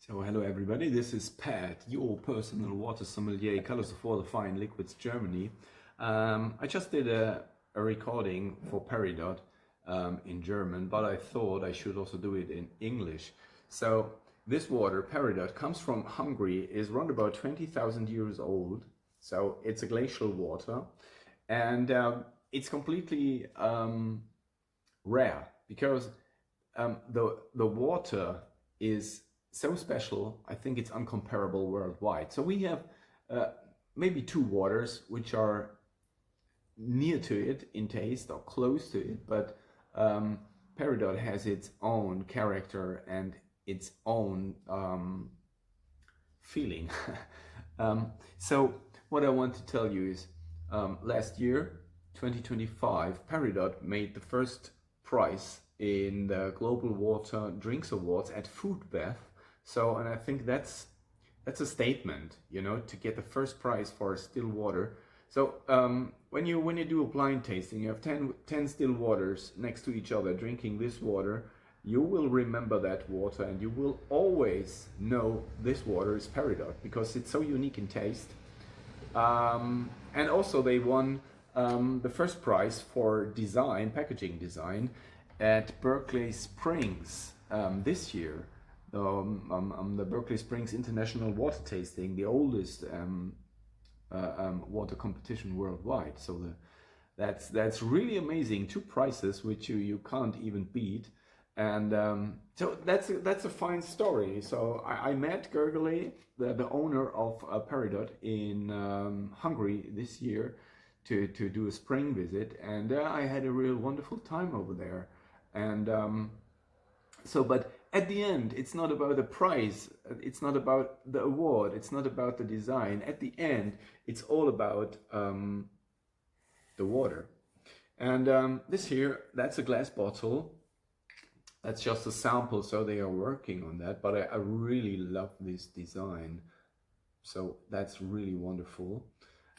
So hello everybody, this is Pat, your personal water sommelier, Colors of Water, Fine Liquids, Germany. I just did a recording for Peridot in German, but I thought I should also do it in English. So this water, Peridot, comes from Hungary, is around about 20,000 years old. So it's a glacial water, and it's completely rare because the water is so special. I think it's uncomparable worldwide. So we have maybe two waters which are near to it in taste or close to it, but Peridot has its own character and its own feeling. So what I want to tell you is last year, 2025, Peridot made the first prize in the Global Water Drinks Awards at Food Bath. So, and I think that's a statement, you know, to get the first prize for still water. So when you do a blind tasting, you have 10 still waters next to each other drinking this water, you will remember that water and you will always know this water is Peridot because it's so unique in taste. And also they won the first prize for design, packaging design, at Berkeley Springs this year. The Berkeley Springs International Water Tasting, the oldest water competition worldwide. So that's really amazing. Two prizes which you can't even beat, and so that's a fine story. So I met Gergely, the owner of Peridot, in Hungary this year to do a spring visit, and I had a real wonderful time over there. And so, but at the end, it's not about the prize, it's not about the award, it's not about the design. At the end, it's all about the water. And this here, that's a glass bottle. That's just a sample, so they are working on that. But I really love this design. So that's really wonderful.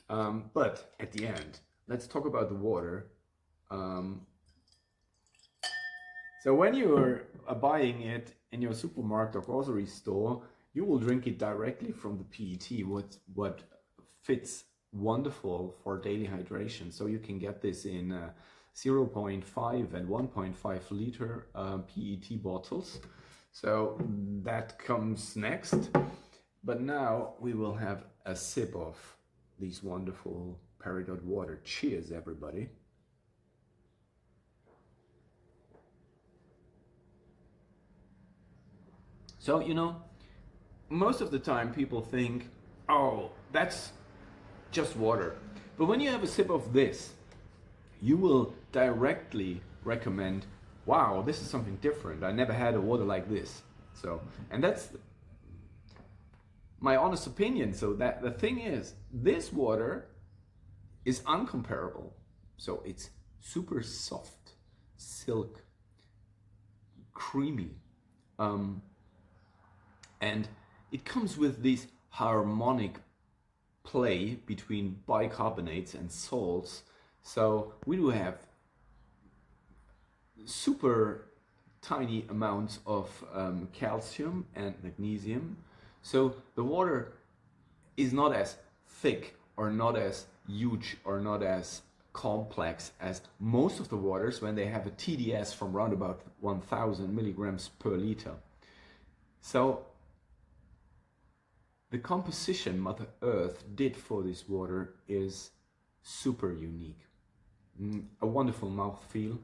But at the end, let's talk about the water. So when you're buying it in your supermarket or grocery store, you will drink it directly from the PET, what fits wonderful for daily hydration. So you can get this in 0.5 and 1.5 liter PET bottles. So that comes next. But now we will have a sip of these wonderful Peridot water. Cheers, everybody. So, you know, most of the time people think, oh, that's just water. But when you have a sip of this, you will directly recommend, wow, this is something different. I never had a water like this. So, and that's my honest opinion. So that the thing is, this water is uncomparable. So it's super soft, silk, creamy. And it comes with this harmonic play between bicarbonates and salts. So we do have super tiny amounts of calcium and magnesium. So the water is not as thick or not as huge or not as complex as most of the waters when they have a TDS from around about 1000 milligrams per liter. So the composition Mother Earth did for this water is super unique. A wonderful mouthfeel.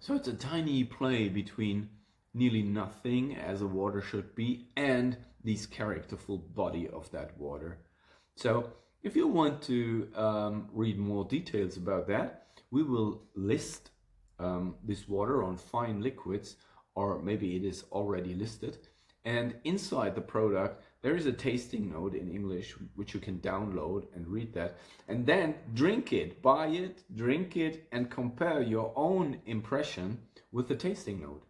So it's a tiny play between nearly nothing, as a water should be, and this characterful body of that water. So if you want to read more details about that, we will list this water on Fine Liquids, or maybe it is already listed. And inside the product, there is a tasting note in English, which you can download and read that. And then drink it, buy it, drink it, and compare your own impression with the tasting note.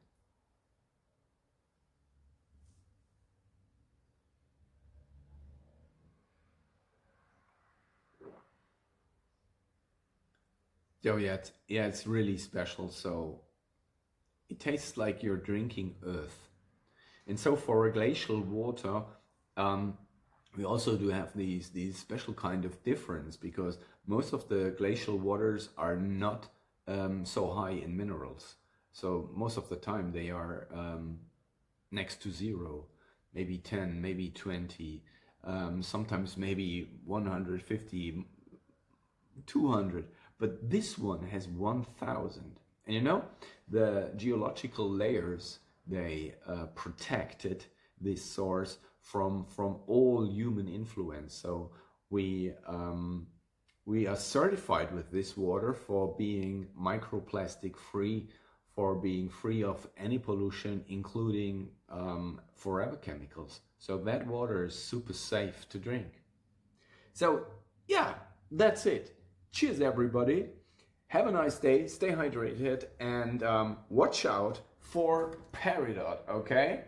Oh yeah, it's really special. So it tastes like you're drinking earth. And so for a glacial water, um, we also do have these special kind of difference because most of the glacial waters are not so high in minerals. So most of the time they are next to zero, maybe 10, maybe 20, sometimes maybe 150, 200, but this one has 1000. And you know, the geological layers, they protected this source from all human influence. So we are certified with this water for being microplastic free, for being free of any pollution, including forever chemicals. So that water is super safe to drink. So yeah, that's it. Cheers, everybody. Have a nice day. Stay hydrated and watch out for Peridot, okay?